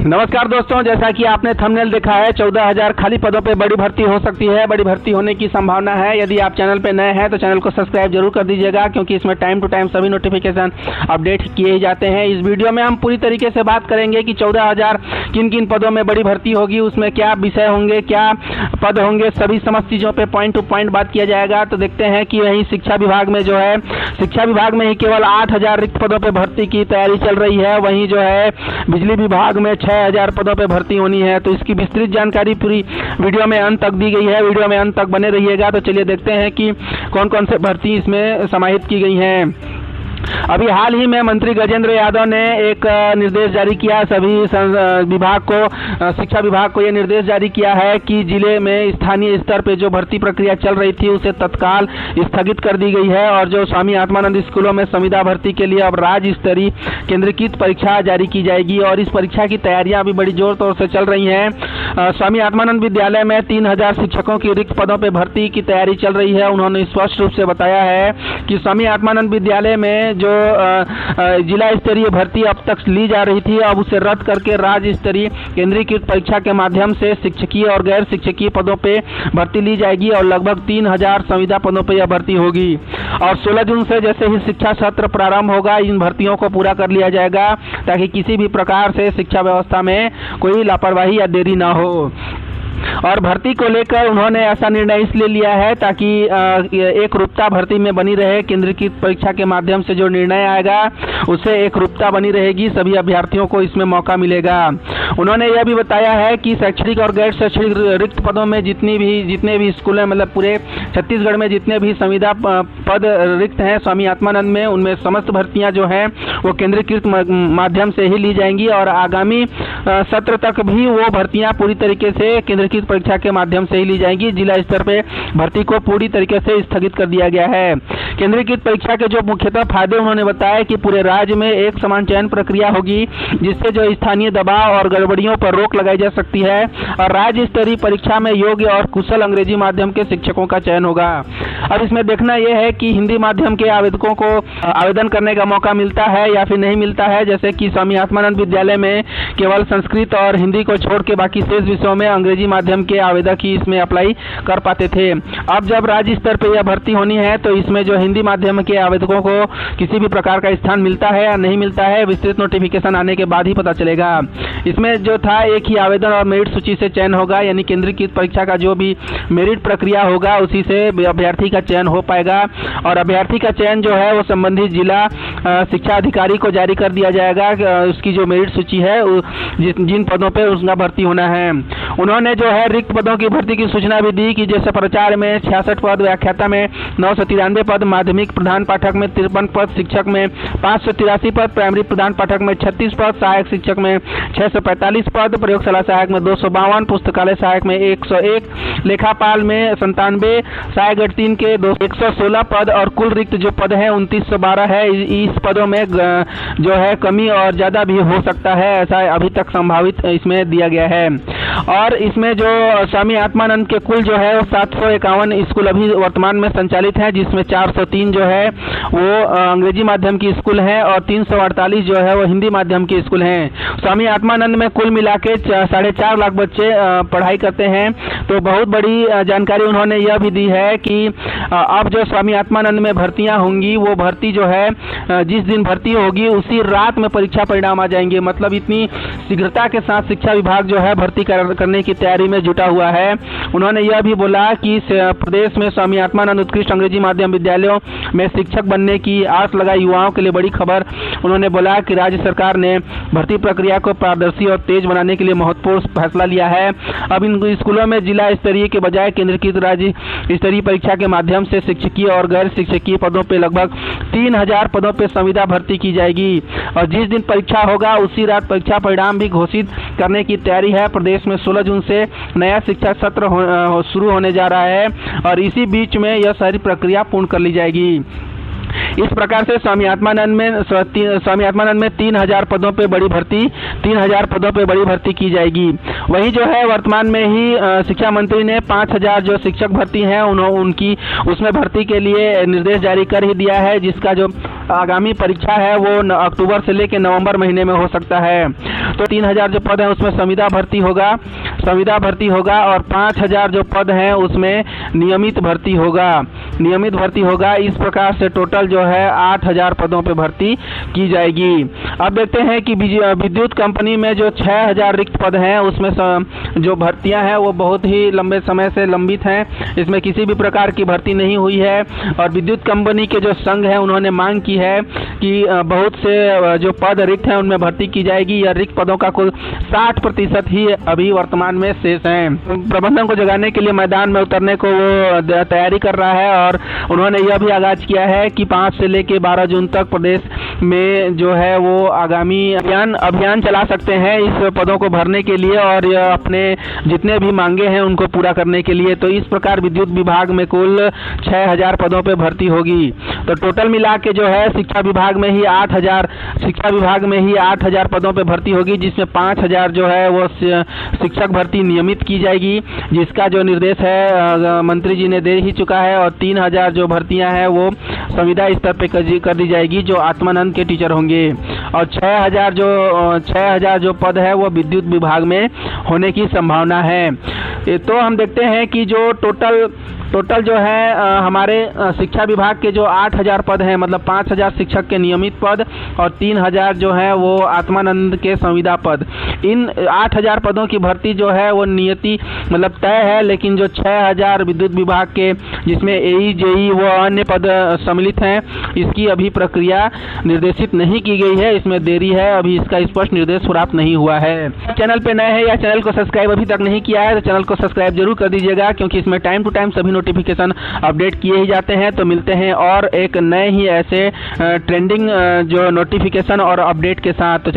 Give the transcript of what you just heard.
नमस्कार दोस्तों, जैसा कि आपने थंबनेल देखा है 14,000 खाली पदों पे बड़ी भर्ती हो सकती है। बड़ी भर्ती होने की संभावना है। यदि आप चैनल पे नए हैं तो चैनल को सब्सक्राइब जरूर कर दीजिएगा, क्योंकि इसमें टाइम टू टाइम सभी नोटिफिकेशन अपडेट किए ही जाते हैं। इस वीडियो में हम पूरी तरीके से बात करेंगे कि 14,000 किन किन पदों में बड़ी भर्ती होगी, उसमें क्या विषय होंगे, क्या पद होंगे, सभी समस्त चीज़ों पर पॉइंट टू पॉइंट बात किया जाएगा। तो देखते हैं कि वहीं शिक्षा विभाग में जो है, शिक्षा विभाग में ही केवल 8,000 रिक्त पदों पर भर्ती की तैयारी चल रही है। वहीं जो है बिजली विभाग में 6,000 पदों पे भर्ती होनी है। तो इसकी विस्तृत जानकारी पूरी वीडियो में अंत तक दी गई है। वीडियो में अंत तक बने रहिएगा। तो चलिए देखते हैं कि कौन कौन से भर्ती इसमें समाहित की गई हैं। अभी हाल ही में मंत्री गजेंद्र यादव ने एक निर्देश जारी किया सभी विभाग को, शिक्षा विभाग को ये निर्देश जारी किया है कि जिले में स्थानीय स्तर पे जो भर्ती प्रक्रिया चल रही थी उसे तत्काल स्थगित कर दी गई है। और जो स्वामी आत्मानंद स्कूलों में संविदा भर्ती के लिए अब राज्य स्तरीय केंद्रीकृत परीक्षा जारी की जाएगी और इस परीक्षा की तैयारियां अभी बड़ी जोर तौर से चल रही हैं। स्वामी आत्मानंद विद्यालय में 3,000 शिक्षकों की रिक्त पदों पर भर्ती की तैयारी चल रही है। उन्होंने स्पष्ट रूप से बताया है कि स्वामी आत्मानंद विद्यालय में जो जिला स्तरीय भर्ती अब तक ली जा रही थी, अब उसे रद्द करके राज्य स्तरीय केंद्रीकृत परीक्षा के माध्यम से शिक्षकीय और गैर शिक्षकीय पदों पे भर्ती ली जाएगी और लगभग 3,000 संविदा पदों पे यह भर्ती होगी। और 16 जून से जैसे ही शिक्षा सत्र प्रारंभ होगा, इन भर्तियों को पूरा कर लिया जाएगा ताकि किसी भी प्रकार से शिक्षा व्यवस्था में कोई लापरवाही या देरी ना हो। और भर्ती को लेकर उन्होंने ऐसा निर्णय इसलिए लिया है ताकि एक रूपता भर्ती में बनी रहे। केंद्रीकृत परीक्षा के माध्यम से जो निर्णय आएगा उससे एक रूपता बनी रहेगी, सभी अभ्यर्थियों को इसमें मौका मिलेगा। उन्होंने यह भी बताया है कि शैक्षणिक और गैर शैक्षणिक रिक्त पदों में जितने भी स्कूल हैं, मतलब पूरे छत्तीसगढ़ में जितने भी संविदा पद रिक्त हैं स्वामी आत्मानंद में, उनमें समस्त भर्तियां जो हैं वो केंद्रीकृत माध्यम से ही ली जाएंगी और आगामी सत्र तक भी वो भर्तियां पूरी तरीके से केंद्रीकृत परीक्षा के माध्यम से ही ली जाएंगी। जिला स्तर पे भर्ती को पूरी तरीके से स्थगित कर दिया गया है। केंद्रीकृत परीक्षा के जो मुख्यतः फायदे उन्होंने बताया कि पूरे राज्य में एक समान चयन प्रक्रिया होगी, जिससे जो स्थानीय दबाव और गड़बड़ियों पर रोक लगाई जा सकती है और राज्य स्तरीय परीक्षा में योग्य और कुशल अंग्रेजी माध्यम के शिक्षकों का चयन होगा। अब इसमें देखना यह है कि हिंदी माध्यम के आवेदकों को आवेदन करने का मौका मिलता है या फिर नहीं मिलता है। जैसे कि स्वामी आत्मानंद विद्यालय में केवल संस्कृत और हिंदी को छोड़ के बाकी शेष विषयों में अंग्रेजी माध्यम के आवेदक ही इसमें अप्लाई कर पाते थे। अब जब राज्य स्तर पर यह भर्ती होनी है तो इसमें जो हिंदी माध्यम के आवेदकों को किसी भी प्रकार का स्थान मिलता है या नहीं मिलता है, विस्तृत नोटिफिकेशन आने के बाद ही पता चलेगा। इसमें जो था एक ही आवेदन और मेरिट सूची से चयन होगा, यानी केंद्रीकृत परीक्षा का जो भी मेरिट प्रक्रिया होगा उसी से अभ्यर्थी का चयन हो पाएगा और अभ्यर्थी का चयन जो है वो संबंधित जिला शिक्षा अधिकारी को जारी कर दिया जाएगा। उसकी जो मेरिट सूची है जिन पदों पर उसका भर्ती होना है। उन्होंने जो है रिक्त पदों की भर्ती की सूचना भी दी कि जैसे प्रचार में 66 पद, व्याख्याता में 993 पद, माध्यमिक प्रधान पाठक में 53 पद, शिक्षक में 583 पद, प्राइमरी प्रधान पाठक में 36 पद, सहायक शिक्षक में 645 पद, प्रयोगशाला सहायक में 252, पुस्तकालय सहायक में 101, लेखापाल में 97, सहायक ग्रेड 3 के 116 पद और कुल रिक्त जो पद है 2912 है। इस पदों में जो है कमी और ज़्यादा भी हो सकता है, ऐसा अभी तक संभावित इसमें दिया गया है। और इसमें जो स्वामी आत्मानंद के कुल जो है वो 751 स्कूल अभी वर्तमान में संचालित हैं, जिसमें 403 जो है वो अंग्रेजी माध्यम की स्कूल हैं और 348 जो है वो हिंदी माध्यम की स्कूल हैं। स्वामी आत्मानंद में कुल मिला के 4.5 लाख बच्चे पढ़ाई करते हैं। तो बहुत बड़ी जानकारी उन्होंने यह भी दी है कि अब जो स्वामी आत्मानंद में भर्तियां होंगी वो भर्ती जो है जिस दिन भर्ती होगी उसी रात में परीक्षा परिणाम आ जाएंगे। मतलब इतनी शीघ्रता के साथ शिक्षा विभाग जो है भर्ती करने की तैयारी में जुटा हुआ है। उन्होंने यह भी बोला कि प्रदेश में स्वामी आत्मानंद उत्कृष्ट अंग्रेजी माध्यम विद्यालयों में शिक्षक बनने की आस लगाई युवाओं के लिए बड़ी खबर। उन्होंने बोला कि राज्य सरकार ने भर्ती प्रक्रिया को पारदर्शी और तेज बनाने के लिए महत्वपूर्ण फैसला लिया है। अब इन स्कूलों में जिला स्तरीय के बजाय केंद्रीकृत राज्य स्तरीय परीक्षा के माध्यम से शिक्षकीय और गैर शिक्षकीय पदों पर लगभग 3,000 पदों पर संविदा भर्ती की जाएगी और जिस दिन परीक्षा होगा उसी रात परीक्षा परिणाम भी घोषित करने की तैयारी है। प्रदेश में 16 जून से नया शिक्षा सत्र शुरू होने जा रहा है और इसी बीच में यह सारी प्रक्रिया पूर्ण कर ली जाएगी। इस प्रकार से स्वामी आत्मानंद में 3000 पदों पे बड़ी भर्ती की जाएगी। वहीं जो है वर्तमान में ही शिक्षा मंत्री ने 5000 जो शिक्षक भर्ती हैं उनकी उसमें भर्ती के लिए निर्देश जारी कर ही दिया है, जिसका जो आगामी परीक्षा है वो अक्टूबर से लेकर नवंबर महीने में हो सकता है। तो 3000 जो पद हैं उसमें संविदा भर्ती होगा और 5000 जो पद हैं उसमें नियमित भर्ती होगा। इस प्रकार से टोटल जो है 8000 पदों पे भर्ती की जाएगी। अब देखते हैं कि विद्युत कंपनी में जो 6000 रिक्त पद हैं उसमें जो भर्तियां हैं वो बहुत ही लंबे समय से लंबित हैं, इसमें किसी भी प्रकार की भर्ती नहीं हुई है। और विद्युत कंपनी के जो संघ हैं उन्होंने मांग की है कि बहुत से जो पद रिक्त हैं उनमें भर्ती की जाएगी। या रिक्त पदों का कुल 60% ही अभी वर्तमान में शेष हैं। प्रबंधन को जगाने के लिए मैदान में उतरने को वो तैयारी कर रहा है और उन्होंने यह भी आगाज किया है कि 5 से लेकर 12 जून तक प्रदेश में जो है वो आगामी अभियान चला सकते हैं इस पदों को भरने के लिए और अपने जितने भी मांगे हैं उनको पूरा करने के लिए। तो इस प्रकार विद्युत विभाग में कुल 6000 पदों पे भर्ती होगी। तो टोटल मिला के जो है शिक्षा विभाग में ही 8000 पदों पे भर्ती होगी, जिसमें 5000 जो है वो शिक्षक भर्ती नियमित की जाएगी, जिसका जो निर्देश है मंत्री जी ने दे ही चुका है। और 3000 जो भर्तियां हैं वो संविदा स्तर पे कर दी जाएगी जो आत्मानंद के टीचर होंगे। और 6000 जो पद है वो विद्युत विभाग में होने की संभावना है। तो हम देखते हैं कि जो टोटल जो है हमारे शिक्षा विभाग के जो 8000 पद हैं, मतलब 5000 शिक्षक के नियमित पद और 3000 जो है वो आत्मानंद के संविदा पद, इन 8000 पदों की भर्ती जो है वो नियति मतलब तय है। लेकिन जो 6000 विद्युत विभाग के जिसमें एई जेई वो अन्य पद सम्मिलित हैं, इसकी अभी प्रक्रिया निर्देशित नहीं की गई है, इसमें देरी है, अभी इसका स्पष्ट निर्देश प्राप्त नहीं हुआ है। चैनल पे नए हैं या चैनल को सब्सक्राइब अभी तक नहीं किया है तो चैनल को सब्सक्राइब जरूर कर दीजिएगा, क्योंकि इसमें टाइम टू टाइम सभी नोटिफिकेशन अपडेट किए ही जाते हैं। तो मिलते हैं और एक नए ही ऐसे ट्रेंडिंग जो नोटिफिकेशन और अपडेट के साथ।